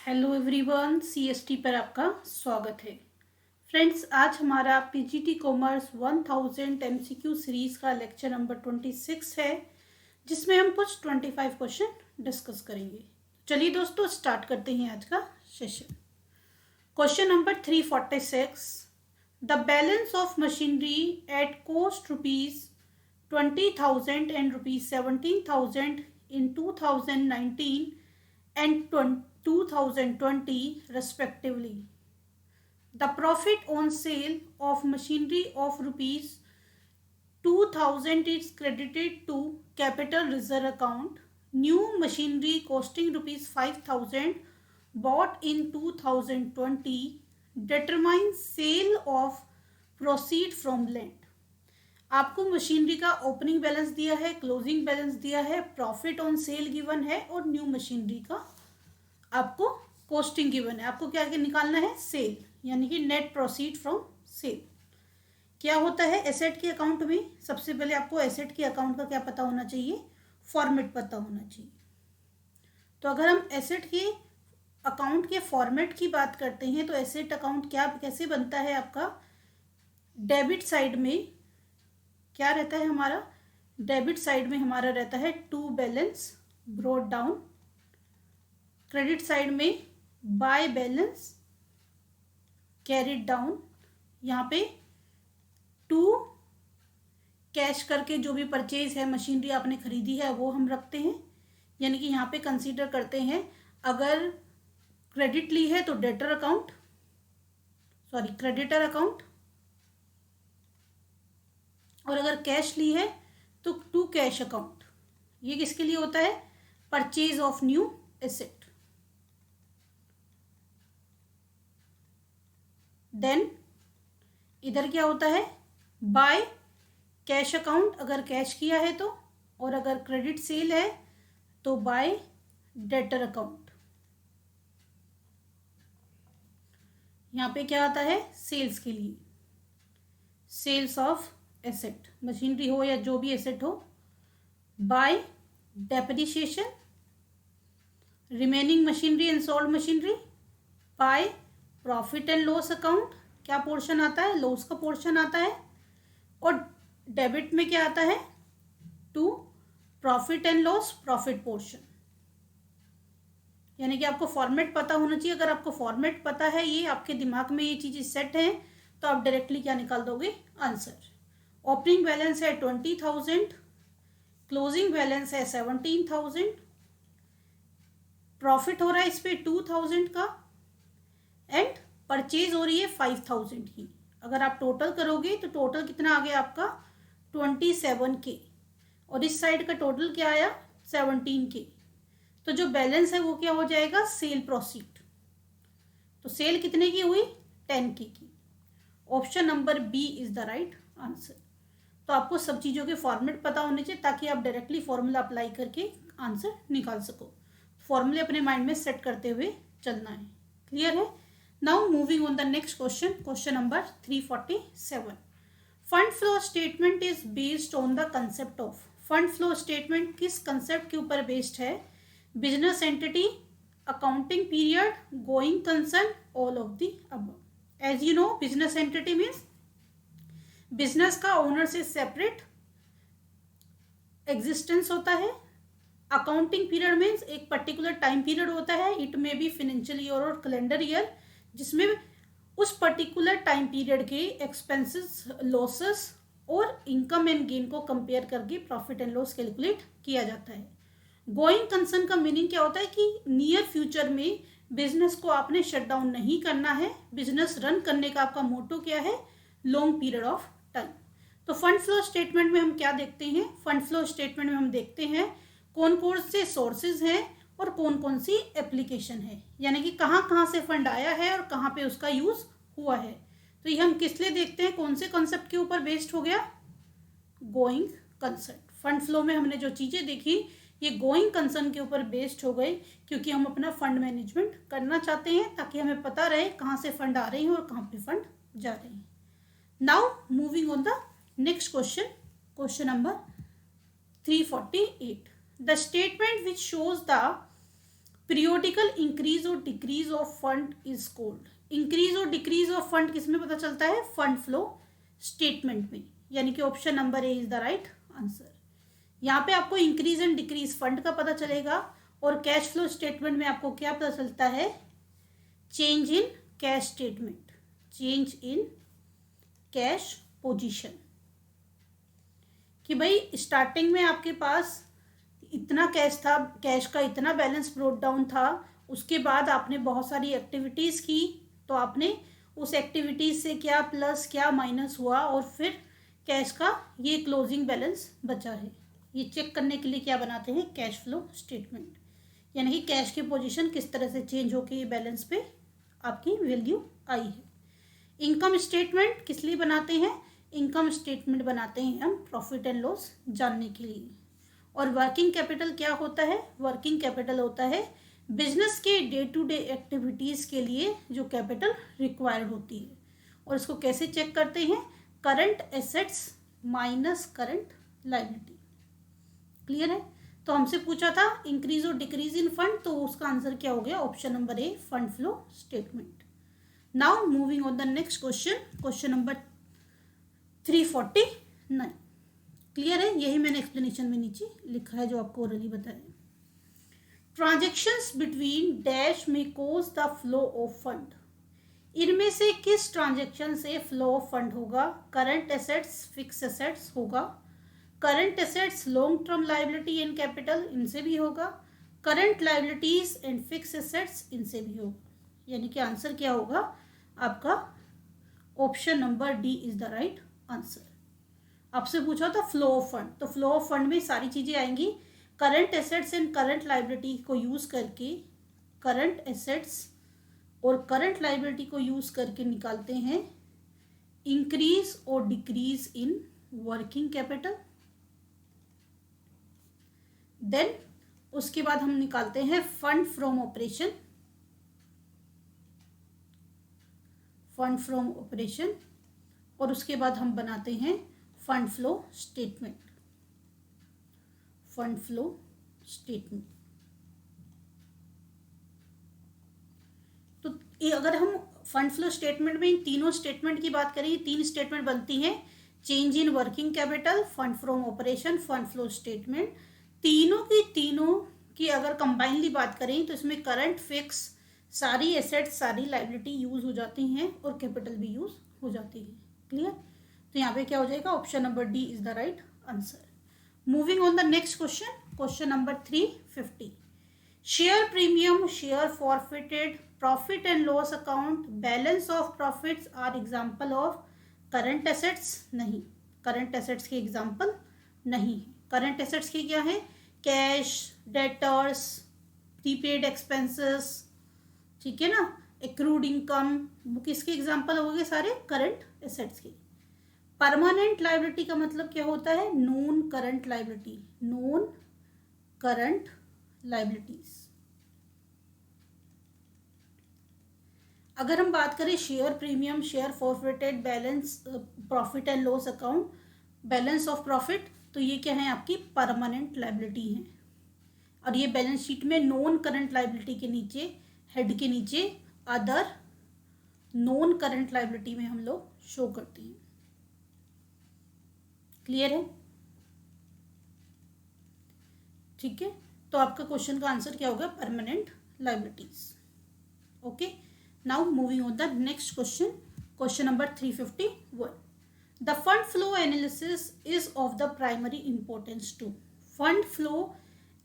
Hello everyone, CST पर आपका स्वागत है। फ्रेंड्स, आज हमारा पीजीटी कॉमर्स 1000 एमसीक्यू सीरीज का लेक्चर नंबर 26 है, जिसमें हम कुछ 25 क्वेश्चन डिस्कस करेंगे। चलिए दोस्तों, स्टार्ट करते हैं आज का session. Question number 346, the balance of machinery at cost ₹20,000 and ₹17,000 in 2019 and 2020 respectively. The profit on sale of machinery of ₹2,000 is credited to capital reserve account. New machinery costing ₹5,000 bought in 2020 determines sale of proceed from land. आपको machinery का opening balance दिया है, closing balance दिया है, profit on sale given है और new machinery का आपको कॉस्टिंग गिवन है। आपको क्या निकालना है? सेल, यानी कि नेट प्रोसीड फ्रॉम सेल। क्या होता है एसेट के अकाउंट में? सबसे पहले आपको एसेट के अकाउंट का क्या पता होना चाहिए? फॉर्मेट पता होना चाहिए। तो अगर हम एसेट के अकाउंट के फॉर्मेट की बात करते हैं तो एसेट अकाउंट कैसे बनता है आपका? डेबिट साइड में क्या रहता है हमारा? डेबिट साइड में हमारा रहता है to balance brought down, credit side में बाय बैलेंस कैरिड डाउन। यहाँ पे टू कैश करके जो भी परचेज है, मशीनरी आपने खरीदी है, वो हम रखते हैं, यानी कि यहाँ पे कंसीडर करते हैं अगर क्रेडिट ली है तो क्रेडिटर अकाउंट, और अगर कैश ली है तो टू कैश अकाउंट। ये किसके लिए होता है? Purchase of new asset. Then इधर क्या होता है? बाय कैश अकाउंट, अगर कैश किया है तो, और अगर क्रेडिट सेल है तो बाय डेटर अकाउंट। यहाँ पे क्या आता है? सेल्स के लिए, सेल्स ऑफ एसेट, मशीनरी हो या जो भी एसेट हो। Bye depreciation, remaining machinery and sold machinery. By profit and loss account, क्या पोर्शन आता है? लॉस का पोर्शन आता है। और डेबिट में क्या आता है? To profit and loss profit portion. यानी कि आपको फॉर्मेट पता होना चाहिए। अगर आपको फॉर्मेट पता है, ये आपके दिमाग में ये चीजें सेट है, तो आप डायरेक्टली क्या निकाल दोगे? आंसर। ओपनिंग बैलेंस है 20,000, क्लोजिंग बैलेंस है 17,000, प्रॉफिट हो रहा है इस पे 2,000 का, एंड परचेज हो रही है 5,000 की। अगर आप टोटल करोगे तो टोटल कितना आ गया आपका? 27K, और इस साइड का टोटल क्या आया? 17K। तो जो बैलेंस है वो क्या हो जाएगा? Cell proceed. तो सेल कितने की हुई? 10K की। Option number B is the right answer. तो आपको सब चीज़ों के फॉर्मेट पता होने चाहिए ताकि आप डायरेक्टली फॉर्मूला अप्लाई करके आंसर निकाल सको। फॉर्मूले अपने माइंड में सेट करते हुए चलना है। क्लियर है? Now moving on the next question, question number 347। Fund flow statement is based on the concept of. Fund flow statement किस कंसेप्ट के ऊपर बेस्ड है? Business entity, accounting period, going concern, all of the above. As you know, business entity means business का owner से separate existence होता है। Accounting period means एक particular time period होता है, it may be financial year और calendar year, जिसमें उस पर्टिकुलर टाइम पीरियड के एक्सपेंसेस, लॉसेस और इनकम एंड गेन को कंपेयर करके प्रॉफिट एंड लॉस कैलकुलेट किया जाता है। गोइंग कंसर्न का मीनिंग क्या होता है कि नियर फ्यूचर में बिजनेस को आपने शट डाउन नहीं करना है। बिजनेस रन करने का आपका मोटो क्या है? Long period of time. तो फंड फ्लो स्टेटमेंट में हम क्या देखते हैं? फंड फ्लो स्टेटमेंट में हम देखते हैं कौन कौन से सोर्सेज हैं और कौन कौन सी एप्लीकेशन है, यानी कि कहाँ कहाँ से फंड आया है और कहाँ पे उसका यूज हुआ है। तो ये हम किस लिए देखते हैं? कौन से कॉन्सेप्ट के ऊपर बेस्ड हो गया? Going concern. फंड फ्लो में हमने जो चीजें देखी ये गोइंग कंसर्न के ऊपर बेस्ड हो गई, क्योंकि हम अपना फंड मैनेजमेंट करना चाहते हैं ताकि हमें पता रहे कहाँ से फंड आ रहे हैं और कहाँ पे फंड जा रहे हैं। Now moving on the next question, question number 348. The statement which shows the periodical increase और decrease of fund is called. Increase और डिक्रीज ऑफ फंड किस में पता चलता है? फंड फ्लो स्टेटमेंट में, यानी कि option number A is the right answer. यहाँ पे आपको इंक्रीज एंड डिक्रीज फंड का पता चलेगा और कैश फ्लो स्टेटमेंट में आपको क्या पता चलता है? Change in cash statement, change in cash position, कि भाई स्टार्टिंग में आपके पास इतना कैश था, कैश का इतना बैलेंस ब्रोट डाउन था, उसके बाद आपने बहुत सारी एक्टिविटीज़ की, तो आपने उस एक्टिविटीज से क्या प्लस क्या माइनस हुआ और फिर कैश का ये क्लोजिंग बैलेंस बचा है। ये चेक करने के लिए क्या बनाते हैं? कैश फ्लो स्टेटमेंट, यानी कि कैश की पोजीशन किस तरह से चेंज होकर ये बैलेंस पे आपकी वैल्यू आई है। इनकम स्टेटमेंट किस लिए बनाते हैं? इनकम स्टेटमेंट बनाते हैं हम प्रॉफिट एंड लॉस जानने के लिए। और वर्किंग कैपिटल क्या होता है? वर्किंग कैपिटल होता है बिजनेस के डे टू डे एक्टिविटीज़ के लिए जो कैपिटल रिक्वायर्ड होती है। और इसको कैसे चेक करते हैं? Current assets minus current liability. Clear है? तो हमसे पूछा था इंक्रीज और डिक्रीज इन फंड, तो उसका आंसर क्या हो गया? Option number A, fund flow statement. Now moving on the next question, question number 349। Clear है? यही मैंने एक्सप्लेनेशन में नीचे लिखा है जो आपको ओरली बताया। ट्रांजेक्शन्स बिटवीन डैश में cause the flow of fund. इनमें से किस ट्रांजेक्शन से फ्लो ऑफ फंड होगा? करंट एसेट्स, फिक्स एसेट्स होगा, current assets long term liability and capital, इनसे भी होगा, current liabilities and fix assets, इनसे भी होगा। यानी कि आंसर क्या होगा आपका? Option number D is the right answer. आपसे पूछा था फ्लो ऑफ फंड, तो फ्लो ऑफ फंड में सारी चीजें आएंगी। Current assets and current liability को यूज करके, करंट एसेट्स और करंट लाइबिलिटी को यूज करके निकालते हैं इंक्रीज और decrease in working capital. Then उसके बाद हम निकालते हैं fund from operation, fund from operation, और उसके बाद हम बनाते हैं fund flow statement, fund flow statement. तो ये अगर हम फंड फ्लो स्टेटमेंट में इन तीनों स्टेटमेंट की बात करें, तीन स्टेटमेंट बनती हैं, change in working capital, fund from operation, fund flow statement. तीनों की अगर कंबाइनली बात करें तो इसमें करंट, फिक्स, सारी एसेट्स, सारी लाइबिलिटी यूज हो जाती हैं और कैपिटल भी यूज हो जाती है। क्लियर? तो यहाँ पे क्या हो जाएगा? Option number D is the right answer. Moving on the next question, question number 350। Share premium, share forfeited, profit and loss account, balance of profits are example of current assets. नहीं, current assets के example नहीं है। Current assets के क्या है? Cash, debtors, prepaid expenses, ठीक है ना, एक्रूड इनकम, वो किसके एग्जाम्पल हो गए? सारे करंट एसेट्स के। परमानेंट लाइबिलिटी का मतलब क्या होता है? Non current liability, non current liabilities. अगर हम बात करें share premium, share forfeited, balance, profit and loss account, balance of profit, तो ये क्या है? आपकी परमानेंट लाइबिलिटी है। और ये बैलेंस शीट में नॉन करंट लाइबिलिटी के नीचे, हेड के नीचे अदर नॉन करंट लाइबिलिटी में हम लोग शो करते हैं। क्लियर है? ठीक है, तो आपका क्वेश्चन का आंसर क्या होगा? Permanent liabilities. Okay, now moving on the next question, question number 351। The fund flow analysis is of the primary importance to. Fund flow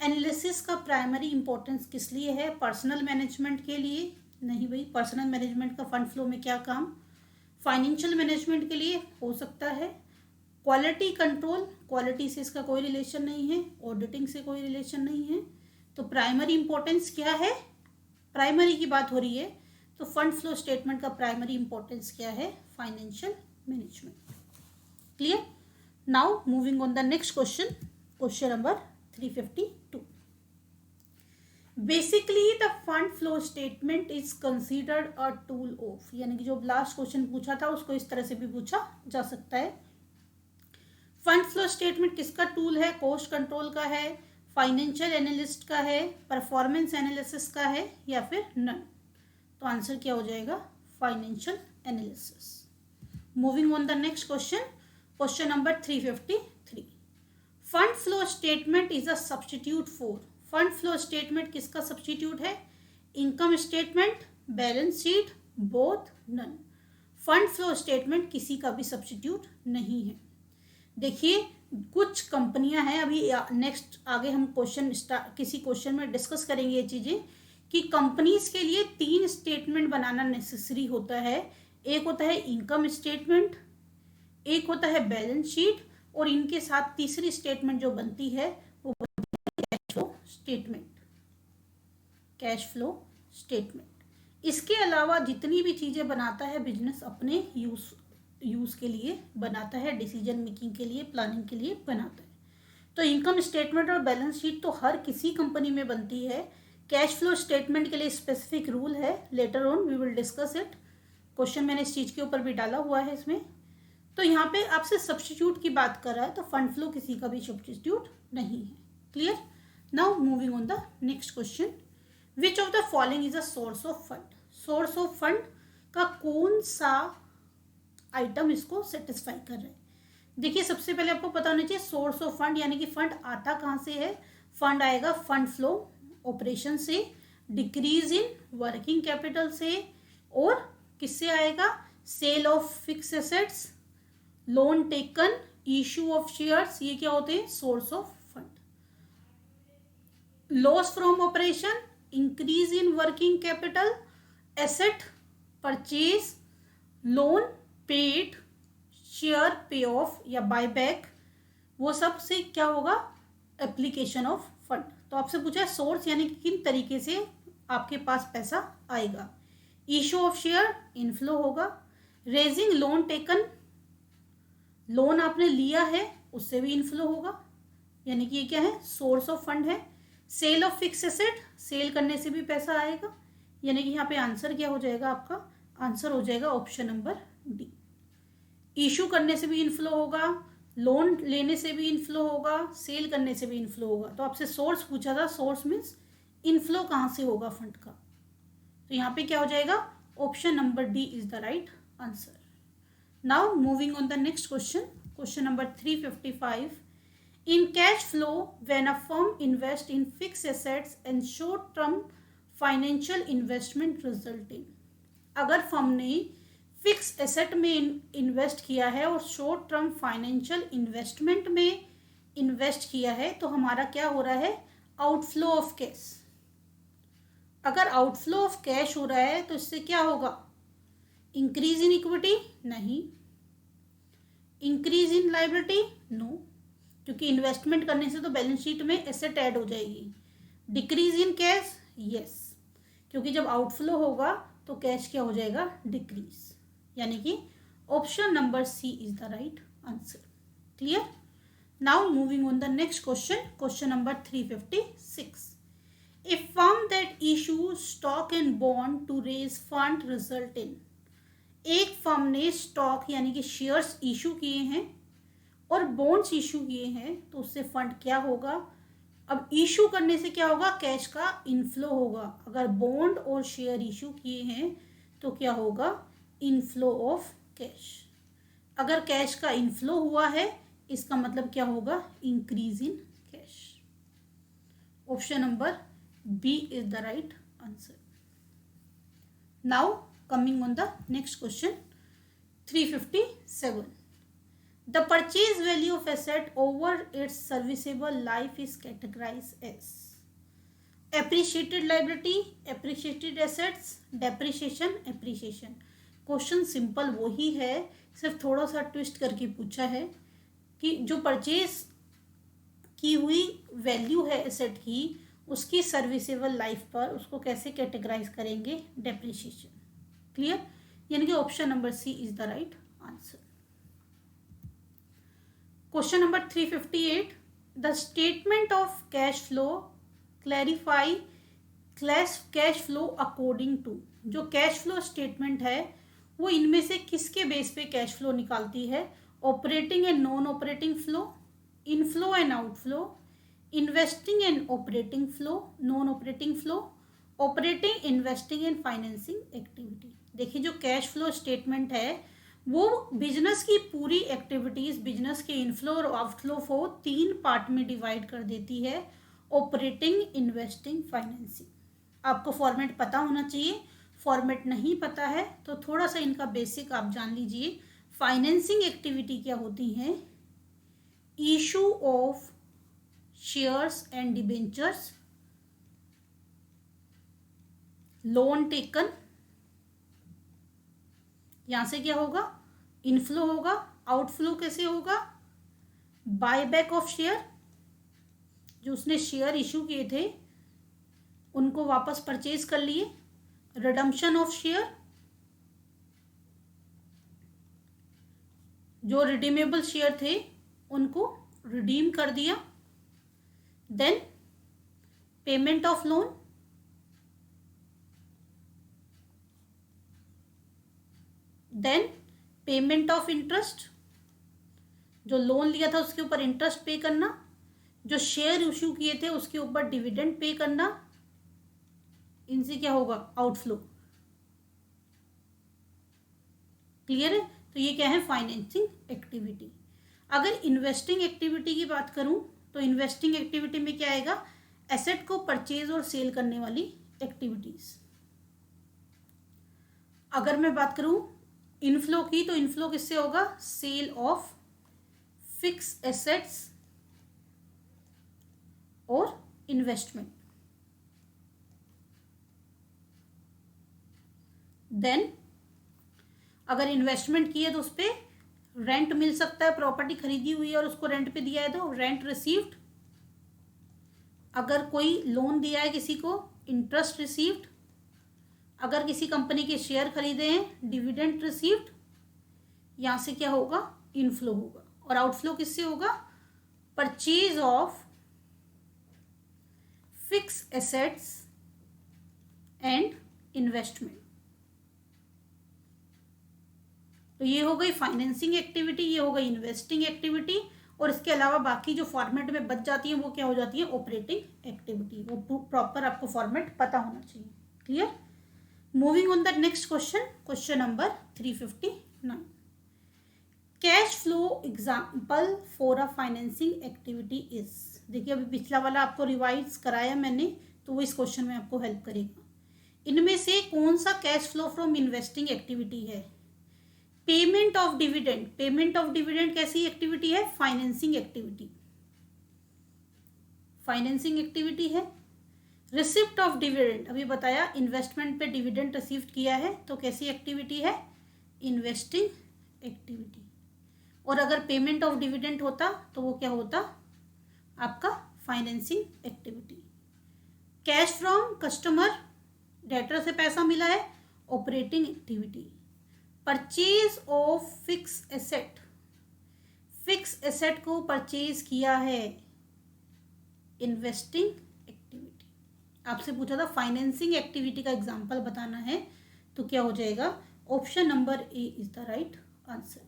analysis का प्राइमरी इंपॉर्टेंस किस लिए है? पर्सनल मैनेजमेंट के लिए? नहीं भाई, पर्सनल मैनेजमेंट का फंड फ्लो में क्या काम? फाइनेंशियल मैनेजमेंट के लिए हो सकता है। क्वालिटी कंट्रोल, क्वालिटी से इसका कोई रिलेशन नहीं है, ऑडिटिंग से कोई रिलेशन नहीं है। तो प्राइमरी इंपॉर्टेंस क्या है? प्राइमरी की बात हो रही है, तो फंड फ्लो स्टेटमेंट का प्राइमरी इंपॉर्टेंस क्या है? Financial management. Clear? Now moving on the next question, question number 352। Basically the fund flow statement is considered a tool of, यानी कि जो लास्ट क्वेश्चन पूछा था उसको इस तरह से भी पूछा जा सकता है। फंड फ्लो स्टेटमेंट किसका टूल है? कॉस्ट कंट्रोल का है, फाइनेंशियल एनालिस्ट का है, परफॉर्मेंस एनालिसिस का है, या फिर नन? तो आंसर क्या हो जाएगा? Financial analysis. Moving on the next question, question number 353। Fund flow statement is a substitute for. Fund flow statement किसका सब्स्टिट्यूट है? Income statement, balance sheet, both, none? Fund flow statement किसी का भी substitute नहीं है। देखिए कुछ कंपनियां हैं, अभी नेक्स्ट आगे हम किसी क्वेश्चन में डिस्कस करेंगे ये चीजें, कि कंपनीज के लिए 3 स्टेटमेंट बनाना नेसेसरी होता है। एक होता है इनकम स्टेटमेंट, एक होता है बैलेंस शीट, और इनके साथ तीसरी स्टेटमेंट जो बनती है वो cash flow statement. Cash flow statement. इसके अलावा जितनी भी चीजें बनाता है बिजनेस अपने यूज के लिए बनाता है, डिसीजन मेकिंग के लिए, प्लानिंग के लिए बनाता है। तो इनकम स्टेटमेंट और बैलेंस शीट तो हर किसी कंपनी में बनती है। कैश फ्लो स्टेटमेंट के लिए स्पेसिफिक रूल है, later on we will discuss it. Question मैंने इस चीज के ऊपर भी डाला हुआ है इसमें। तो यहाँ पे आपसे सब्स्टिट्यूट की बात कर रहा है, तो फंड फ्लो किसी का भी सब्स्टिट्यूट नहीं है। Clear? Now moving on the next question, which of the following is a source of fund? Source of fund का कौन सा आइटम इसको सेटिस्फाई कर रहा है? देखिए सबसे पहले आपको पता होना चाहिए सोर्स ऑफ फंड यानी कि फंड आता कहाँ से है। फंड आएगा फंड फ्लो ऑपरेशन से, डिक्रीज इन वर्किंग कैपिटल से, और किससे आएगा? Sale of fix assets, loan taken, issue of shares, ये क्या होते हैं? Source of fund. Loss from operation, increase in working capital, asset purchase, loan paid, share pay off या बायबैक, वो सब से क्या होगा? Application of fund. तो आपसे पूछा है सोर्स यानी कि किन तरीके से आपके पास पैसा आएगा। इशू ऑफ शेयर इनफ्लो होगा, रेजिंग लोन टेकन, लोन आपने लिया है उससे भी इनफ्लो होगा, यानी कि ये क्या है? सोर्स ऑफ फंड है। Sale of fix asset, sale करने से भी पैसा आएगा, यानी कि यहाँ पे आंसर क्या हो जाएगा? आपका आंसर हो जाएगा ऑप्शन नंबर डी। इशू करने से भी इनफ्लो होगा, लोन लेने से भी इनफ्लो होगा, सेल करने से भी इनफ्लो होगा। तो आपसे सोर्स पूछा था, सोर्स मीन्स इनफ्लो कहाँ से होगा फंड का। तो यहाँ पे क्या हो जाएगा? Option number D is the right answer. Now moving on the next question, question number 355। In cash flow when a firm invest in fix assets and short term financial investment result in. अगर firm ने fix asset में invest किया है और short term financial investment में invest किया है, तो हमारा क्या हो रहा है? Outflow of cash. अगर आउटफ्लो ऑफ कैश हो रहा है तो इससे क्या होगा? Increase in equity? नहीं। Increase in liability? नो, क्योंकि इन्वेस्टमेंट करने से तो बैलेंस शीट में एसेट ऐड हो जाएगी। Decrease in cash? यस, क्योंकि जब आउटफ्लो होगा तो कैश क्या हो जाएगा? डिक्रीज, यानी कि option number C is the right answer. Clear? Now moving on the next question, question number 356। A firm that issue stock and bond to raise fund result in. एक firm ने stock यानी कि shares issue किए हैं और bonds issue किए हैं, तो उससे फंड क्या होगा? अब इशू करने से क्या होगा? कैश का इनफ्लो होगा। अगर बॉन्ड और शेयर इशू किए हैं तो क्या होगा? Inflow of cash. अगर कैश का इनफ्लो हुआ है इसका मतलब क्या होगा? Increase in cash. Option number B is the right answer. Now coming on the next question 357। The purchase value of asset over its serviceable life is categorized as appreciated liability, appreciated assets, depreciation, appreciation। Question simple वही है, सिर्फ थोड़ा सा twist करके पूछा है कि जो परचेज की हुई वैल्यू है एसेट की, उसकी सर्विसेबल लाइफ पर उसको कैसे कैटेगराइज करेंगे? डेप्रिसिएशन। क्लियर? यानी कि option number C is the right answer. Question number 358। The statement of cash flow clarify cash flow according to. जो कैश फ्लो स्टेटमेंट है वो इनमें से किसके बेस पे कैश फ्लो निकालती है? Operating and non operating flow, inflow and outflow, investing and operating flow, non operating flow, operating, investing and financing activity. देखिए जो कैश फ्लो स्टेटमेंट है वो बिजनेस की पूरी एक्टिविटीज, बिजनेस के इनफ्लो और आउटफ्लो को 3 पार्ट में डिवाइड कर देती है, ऑपरेटिंग, इन्वेस्टिंग, फाइनेंसिंग। आपको फॉर्मेट पता होना चाहिए, फॉर्मेट नहीं पता है तो थोड़ा सा इनका बेसिक आप जान लीजिए। फाइनेंसिंग एक्टिविटी क्या होती है? Issue of shares and debentures, loan taken, यहां से क्या होगा? इनफ्लो होगा। आउटफ्लो कैसे होगा? बायबैक ऑफ शेयर, जो उसने शेयर इशू किए थे उनको वापस परचेज कर लिए। रिडम्पशन ऑफ शेयर, जो रिडीमेबल शेयर थे उनको रिडीम कर दिया। Then payment of loan, then payment of interest, जो लोन लिया था उसके ऊपर इंटरेस्ट पे करना, जो शेयर इशू किए थे उसके ऊपर डिविडेंड पे करना। इनसे क्या होगा? आउटफ्लो। क्लियर है? तो ये क्या है? Financing activity. अगर इन्वेस्टिंग एक्टिविटी की बात करूं तो इन्वेस्टिंग एक्टिविटी में क्या आएगा? एसेट को परचेज और सेल करने वाली एक्टिविटीज। अगर मैं बात करूं इनफ्लो की तो इनफ्लो किससे होगा? सेल ऑफ फिक्स एसेट्स और इन्वेस्टमेंट। देन अगर इन्वेस्टमेंट की है तो उस पर रेंट मिल सकता है, प्रॉपर्टी खरीदी हुई है और उसको रेंट पे दिया है तो रेंट रिसीव्ड। अगर कोई लोन दिया है किसी को, इंटरेस्ट रिसीव्ड। अगर किसी कंपनी के शेयर खरीदे हैं, डिविडेंड रिसीव्ड। यहां से क्या होगा? इनफ्लो होगा। और आउटफ्लो किससे होगा? Purchase of fix assets and investment. तो ये हो गई फाइनेंसिंग एक्टिविटी, ये हो गई इन्वेस्टिंग एक्टिविटी, और इसके अलावा बाकी जो फॉर्मेट में बच जाती है वो क्या हो जाती है? Operating activity. वो प्रॉपर आपको फॉर्मेट पता होना चाहिए। Clear? Moving on the next question, question number 359। Cash flow example for a financing activity is. देखिए अभी पिछला वाला आपको रिवाइज कराया मैंने, तो वो इस क्वेश्चन में आपको हेल्प करेगा। इनमें से कौन सा cash flow from investing activity है? Payment of dividend. Payment of dividend कैसी एक्टिविटी है? Financing activity. फाइनेंसिंग एक्टिविटी है। रिसिप्ट ऑफ डिविडेंड, अभी बताया इन्वेस्टमेंट पे डिविडेंड रिसीव किया है तो कैसी एक्टिविटी है? Investing activity. और अगर पेमेंट ऑफ डिविडेंड होता तो वो क्या होता? आपका financing activity. Cash from customer, debtor से पैसा मिला है, operating activity. Purchase of fix asset, fix asset को परचेज किया है, इन्वेस्टिंग एक्टिविटी। आपसे पूछा था फाइनेंसिंग एक्टिविटी का एग्जांपल बताना है तो क्या हो जाएगा? Option number A is the right answer,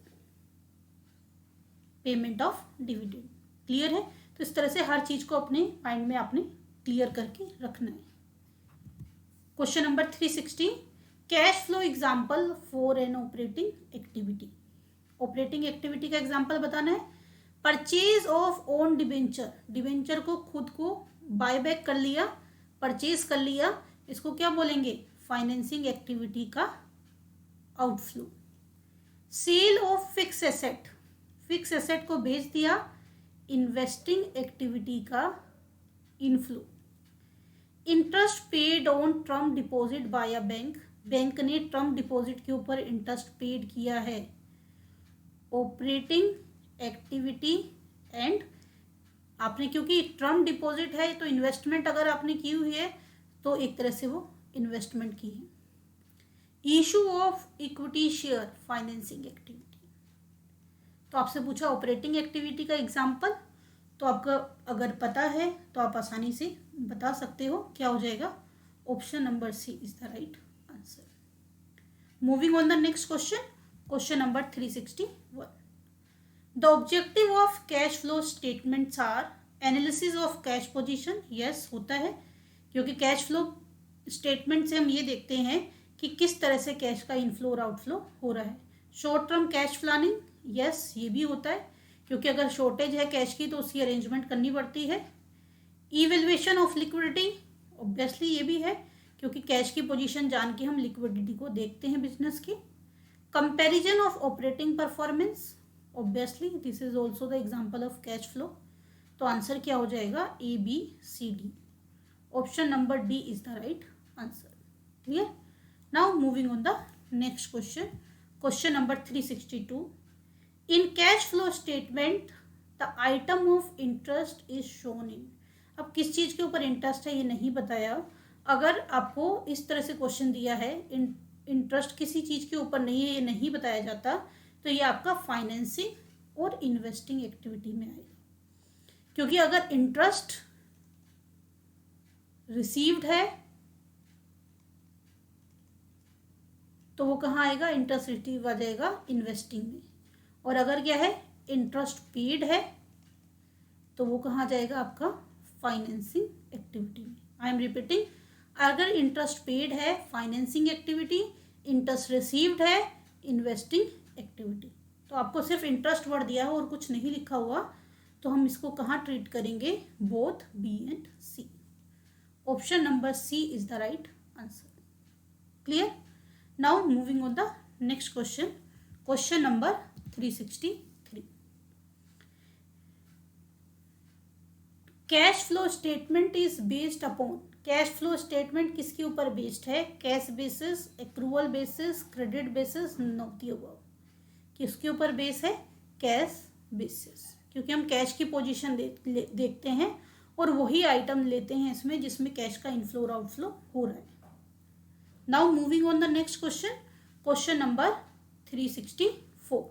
payment of dividend. Clear है? तो इस तरह से हर चीज को अपने माइंड में आपने क्लियर करके रखना है। Question number 360, cash flow example for an operating activity. Operating activity का एग्जाम्पल बताना है। Purchase of own debenture, debenture को खुद को बायबैक कर लिया, परचेज कर लिया, इसको क्या बोलेंगे? फाइनेंसिंग एक्टिविटी का outflow. Sale of fix asset, fix asset को बेच दिया, इन्वेस्टिंग एक्टिविटी का inflow. Interest paid on term deposit by a bank, bank ने टर्म डिपॉजिट के ऊपर इंटरेस्ट पेड किया है, ऑपरेटिंग एक्टिविटी। एंड आपने क्योंकि टर्म डिपॉजिट है तो इन्वेस्टमेंट अगर आपने की हुई है तो एक तरह से वो इन्वेस्टमेंट की है। Issue of equity share, financing activity. तो आपसे पूछा ऑपरेटिंग एक्टिविटी का एग्जाम्पल, तो आपका अगर पता है तो आप आसानी से बता सकते हो, क्या हो जाएगा? Option number C is the right answer. Moving on the next question, question number 361। The objective of cash flow statements are, analysis of cash position, yes होता है, क्योंकि कैश फ्लो स्टेटमेंट से हम ये देखते हैं कि किस तरह से कैश का इनफ्लो और आउटफ्लो हो रहा है। Short term cash planning, yes ये भी होता है, क्योंकि अगर शॉर्टेज है कैश की तो उसकी अरेंजमेंट करनी पड़ती है। इवेल्युएशन ऑफ लिक्विडिटी, ऑब्वियसली ये भी है, क्योंकि कैश की पोजीशन जान के हम लिक्विडिटी को देखते हैं बिजनेस की। Comparison of operating performance, obviously this is also the example of cash flow. तो आंसर क्या हो जाएगा, A B C D, option number D is the right answer. Clear. Now moving on the next question, question number 362। In cash flow statement the item of interest is shown in. अब किस चीज के ऊपर interest है ये नहीं बताया। अगर आपको इस तरह से क्वेश्चन दिया है, इंटरेस्ट किसी चीज के ऊपर नहीं है, ये नहीं बताया जाता, तो ये आपका फाइनेंसिंग और इन्वेस्टिंग एक्टिविटी में आएगा। क्योंकि अगर इंटरेस्ट रिसीव्ड है तो वो कहाँ आएगा, इंटरेस्ट रिसीव आ जाएगा इन्वेस्टिंग में। और अगर क्या है, इंटरेस्ट पेड है तो वो कहाँ जाएगा आपका, फाइनेंसिंग एक्टिविटी में। आई एम रिपीटिंग, अगर इंटरेस्ट पेड है फाइनेंसिंग एक्टिविटी, इंटरेस्ट रिसीव्ड है इन्वेस्टिंग एक्टिविटी। तो आपको सिर्फ इंटरेस्ट वर्ड दिया है और कुछ नहीं लिखा हुआ, तो हम इसको कहाँ ट्रीट करेंगे, both B and C. Option number C is the right answer. Clear. Now moving on the next question, question number 363। Cash flow statement is based upon, cash flow statement किसके ऊपर बेस्ड है, cash basis, accrual basis, credit basis, not the above. किसके ऊपर base है, cash basis, क्योंकि हम cash की position देखते हैं और वही आइटम लेते हैं इसमें जिसमें कैश का इनफ्लो और आउटफ्लो हो रहा है। Now moving on the next question, question number 364।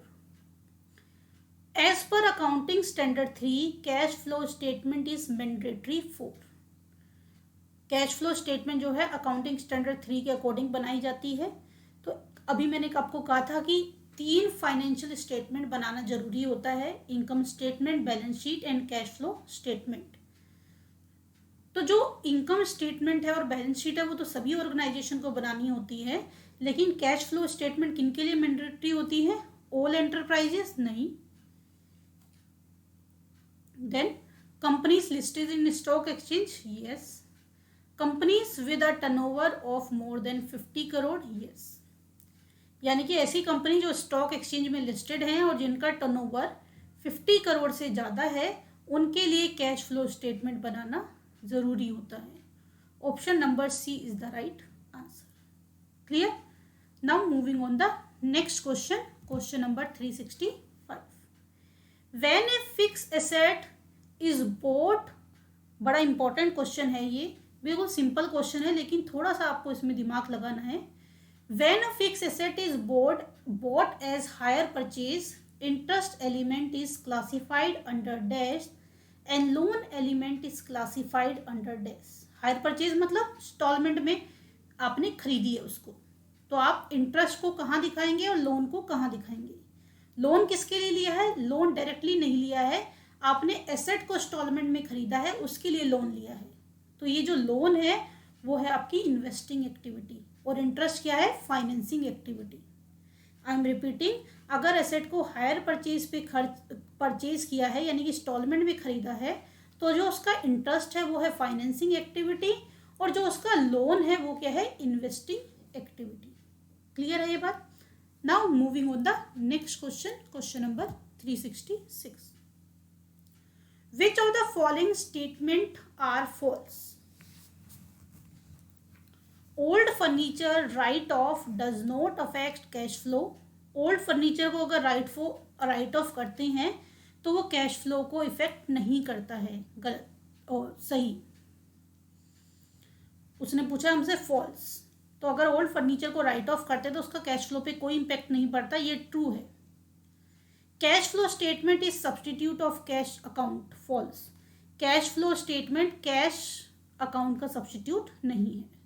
As per accounting standard 3 cash flow statement is mandatory for. Cash flow statement जो है अकाउंटिंग स्टैंडर्ड 3 के अकॉर्डिंग बनाई जाती है। तो अभी मैंने आपको कहा था कि 3 फाइनेंशियल स्टेटमेंट बनाना जरूरी होता है, income statement, balance sheet and cash flow statement. तो जो इनकम स्टेटमेंट है और बैलेंस शीट है वो तो सभी ऑर्गेनाइजेशन को बनानी होती है, लेकिन कैश फ्लो स्टेटमेंट किनके लिए मैंडेटरी होती है, ऑल एंटरप्राइजेस नहीं। Then companies listed in stock exchange, yes. Companies with a turnover of more than 50 crore, yes. यानी कि ऐसी कंपनी जो स्टॉक एक्सचेंज में लिस्टेड हैं और जिनका टर्नओवर 50 करोड़ से ज़्यादा है, उनके लिए कैश फ्लो स्टेटमेंट बनाना ज़रूरी होता है। Option number C is the right answer. Clear. Now moving on the next question, question number 365। When a fix asset is bought, बड़ा इंपॉर्टेंट क्वेश्चन है ये, बिल्कुल सिंपल क्वेश्चन है लेकिन थोड़ा सा आपको इसमें दिमाग लगाना है। When a fixed asset is bought as hire purchase, interest element is classified under dash and loan element is classified under dash. Hire purchase मतलब इंस्टॉलमेंट में आपने खरीदी है उसको, तो आप इंटरेस्ट को कहाँ दिखाएंगे और लोन को कहाँ दिखाएंगे। लोन किसके लिए लिया है, लोन डायरेक्टली नहीं लिया है, आपने एसेट को इंस्टॉलमेंट में खरीदा है, उसके लिए लोन लिया है। तो ये जो लोन है वो है आपकी इन्वेस्टिंग एक्टिविटी और इंटरेस्ट क्या है, financing activity. I am repeating, अगर एसेट को हायर परचेज पे परचेज किया है यानी कि इंस्टॉलमेंट में खरीदा है, तो जो उसका इंटरेस्ट है वो है फाइनेंसिंग एक्टिविटी और जो उसका लोन है वो क्या है, इन्वेस्टिंग एक्टिविटी। क्लियर है ये बात। Now moving on the next question, question number 366। Which of the following statement are false. Old furniture write off does not affect cash flow. Old furniture को अगर राइट ऑफ करते हैं तो वो cash flow को इफेक्ट नहीं करता है। गलत और सही, उसने पूछा हमसे फॉल्स। तो अगर ओल्ड फर्नीचर को राइट ऑफ करते तो उसका कैश फ्लो पे कोई इम्पैक्ट नहीं पड़ता, ये ट्रू है। Cash flow statement is substitute of cash account, false. Cash flow statement cash account का सब्सटीट्यूट नहीं है।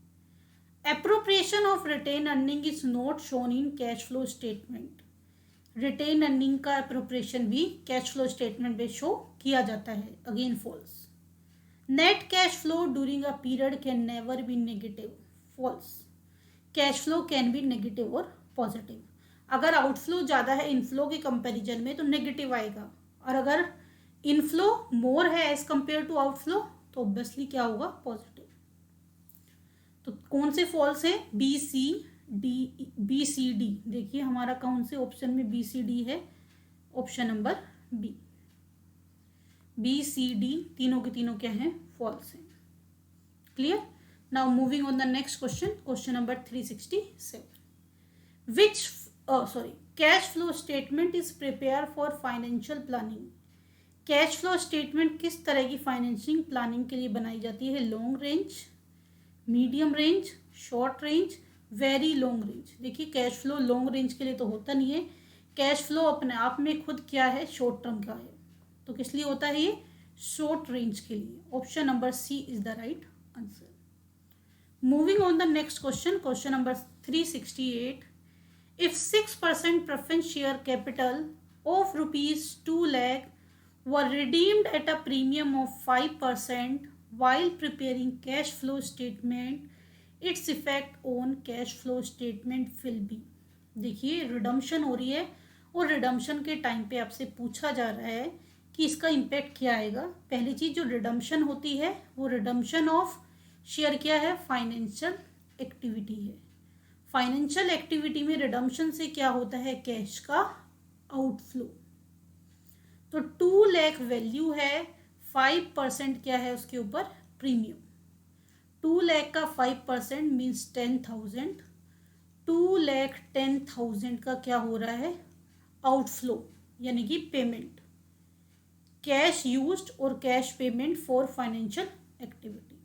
Appropriation of retained earning is not shown in cash flow statement. Retain earning का अप्रोप्रिएशन भी cash flow statement में show किया जाता है, again false. Net cash flow during a period can never be negative, false. Cash flow can be negative और positive. अगर outflow ज़्यादा है इनफ्लो के कंपैरिजन में तो नेगेटिव आएगा, और अगर इनफ्लो मोर है एज कंपेयर टू आउटफ्लो तो ऑब्वियसली क्या होगा, पॉजिटिव। तो कौन से फॉल्स है, बी सी डी। देखिए हमारा कौन से ऑप्शन में बी सी डी है, option number B C D, तीनों के तीनों क्या हैं, फॉल्स हैं। Clear. Now moving on the next question, question number 367। Cash flow statement is prepare for financial planning. Cash flow statement किस तरह की फाइनेंशियल प्लानिंग के लिए बनाई जाती है, long range, medium range, short range, very long range. देखिए cash flow long range के लिए तो होता नहीं है, कैश फ्लो अपने आप में खुद क्या है, शॉर्ट टर्म का है, तो किस लिए होता है ये, शॉर्ट रेंज के लिए। Option number C is the right answer. Moving on the next question, question number 368। If 6% preference share capital of rupees 2 lakh were redeemed at a premium of 5% while preparing cash flow statement, its effect on cash flow statement will be। देखिए redemption हो रही है और redemption के time पे आपसे पूछा जा रहा है कि इसका इम्पैक्ट क्या आएगा। पहली चीज जो रिडम्पशन होती है वो रिडम्पशन ऑफ शेयर क्या है, फाइनेंशियल एक्टिविटी है। फाइनेंशियल एक्टिविटी में रिडम्पशन से क्या होता है, कैश का आउटफ्लो। तो 2 लाख वैल्यू है, 5% क्या है उसके ऊपर, प्रीमियम। 2 लाख का 5% मीन्स 10,000। 2,10,000 का क्या हो रहा है, आउटफ्लो, यानी कि पेमेंट, कैश यूज्ड और cash payment for financial activity.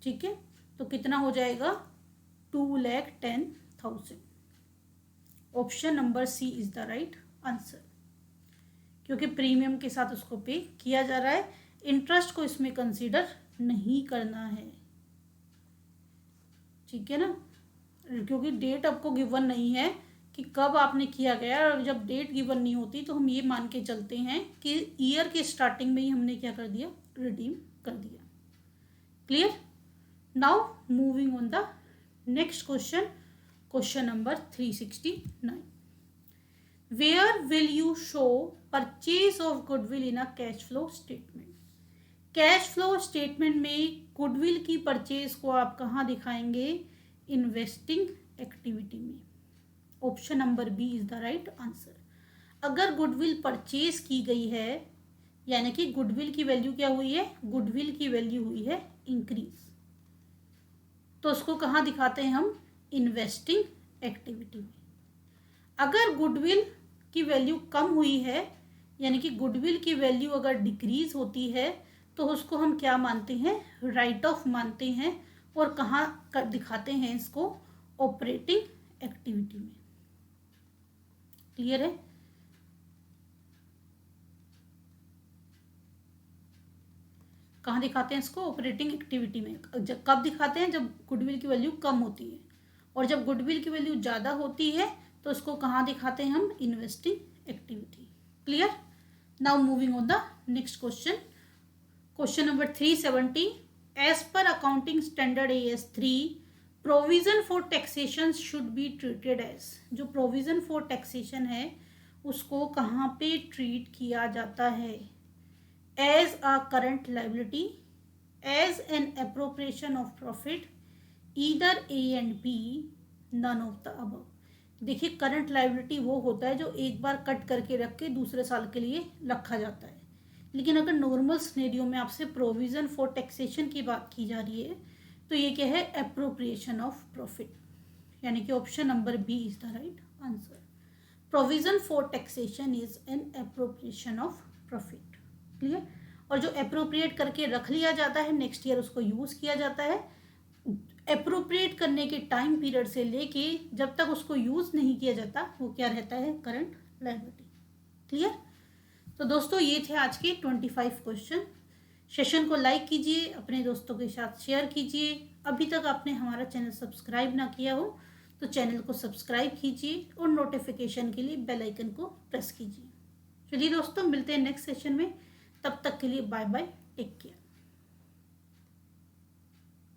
ठीक है, तो कितना हो जाएगा, 2,10,000। Option number C is the right answer, क्योंकि प्रीमियम के साथ उसको पे किया जा रहा है, इंटरेस्ट को इसमें कंसीडर नहीं करना है। ठीक है ना, क्योंकि डेट आपको गिवन नहीं है कि कब आपने किया गया, और जब डेट गिवन नहीं होती तो हम ये मान के चलते हैं कि ईयर के स्टार्टिंग में ही हमने क्या कर दिया, रिडीम कर दिया। Clear. Now moving on the next question, question number 369। Where will you show purchase of goodwill in a cash flow statement. Cash flow statement में गुडविल की परचेज को आप कहाँ दिखाएंगे, इन्वेस्टिंग एक्टिविटी में। Option number B is the right answer. अगर goodwill purchase की गई है, यानी कि गुडविल की वैल्यू क्या हुई है, गुडविल की वैल्यू हुई है इंक्रीज, तो उसको कहाँ दिखाते हैं हम, इन्वेस्टिंग एक्टिविटी में। अगर गुडविल की वैल्यू कम हुई है, यानी कि गुडविल की वैल्यू अगर डिक्रीज होती है, तो उसको हम क्या मानते हैं, राइट ऑफ मानते हैं, और कहाँ दिखाते हैं इसको, ऑपरेटिंग एक्टिविटी में। क्लियर है। कहाँ दिखाते हैं इसको, ऑपरेटिंग एक्टिविटी में। कब दिखाते हैं, जब गुडविल की वैल्यू कम होती है, और जब गुडविल की वैल्यू ज़्यादा होती है तो उसको कहाँ दिखाते हैं हम, investing activity. Clear. Now moving on the next question, question number 370। As per accounting standard AS3, provision for taxation should be treated as. जो प्रोविजन फॉर टैक्सेशन है उसको कहाँ पे ट्रीट किया जाता है, as a current liability, as an appropriation of profit, either A and B, none of the above. देखिए current liability वो होता है जो एक बार कट करके रख के दूसरे साल के लिए रखा जाता है, लेकिन अगर नॉर्मल सिनेरियो में आपसे प्रोविजन फॉर टैक्सेशन की बात की जा रही है तो ये क्या है, एप्रोप्रिएशन ऑफ प्रॉफिट, यानी कि option number B is the right answer. Provision for taxation is an appropriation of profit. Clear. और जो एप्रोप्रिएट करके रख लिया जाता है, नेक्स्ट ईयर उसको यूज किया जाता है, एप्रोप्रिएट करने के टाइम पीरियड से लेके जब तक उसको यूज नहीं किया जाता वो क्या रहता है, करंट लायबिलिटी। क्लियर। तो दोस्तों ये थे आज के 25 क्वेश्चन। सेशन को लाइक कीजिए, अपने दोस्तों के साथ शेयर कीजिए। अभी तक आपने हमारा चैनल सब्सक्राइब ना किया हो तो चैनल को सब्सक्राइब कीजिए और नोटिफिकेशन के लिए बेल आइकन को प्रेस कीजिए। चलिए दोस्तों, मिलते हैं नेक्स्ट सेशन में। तब तक के लिए बाय बाय, टेक केयर।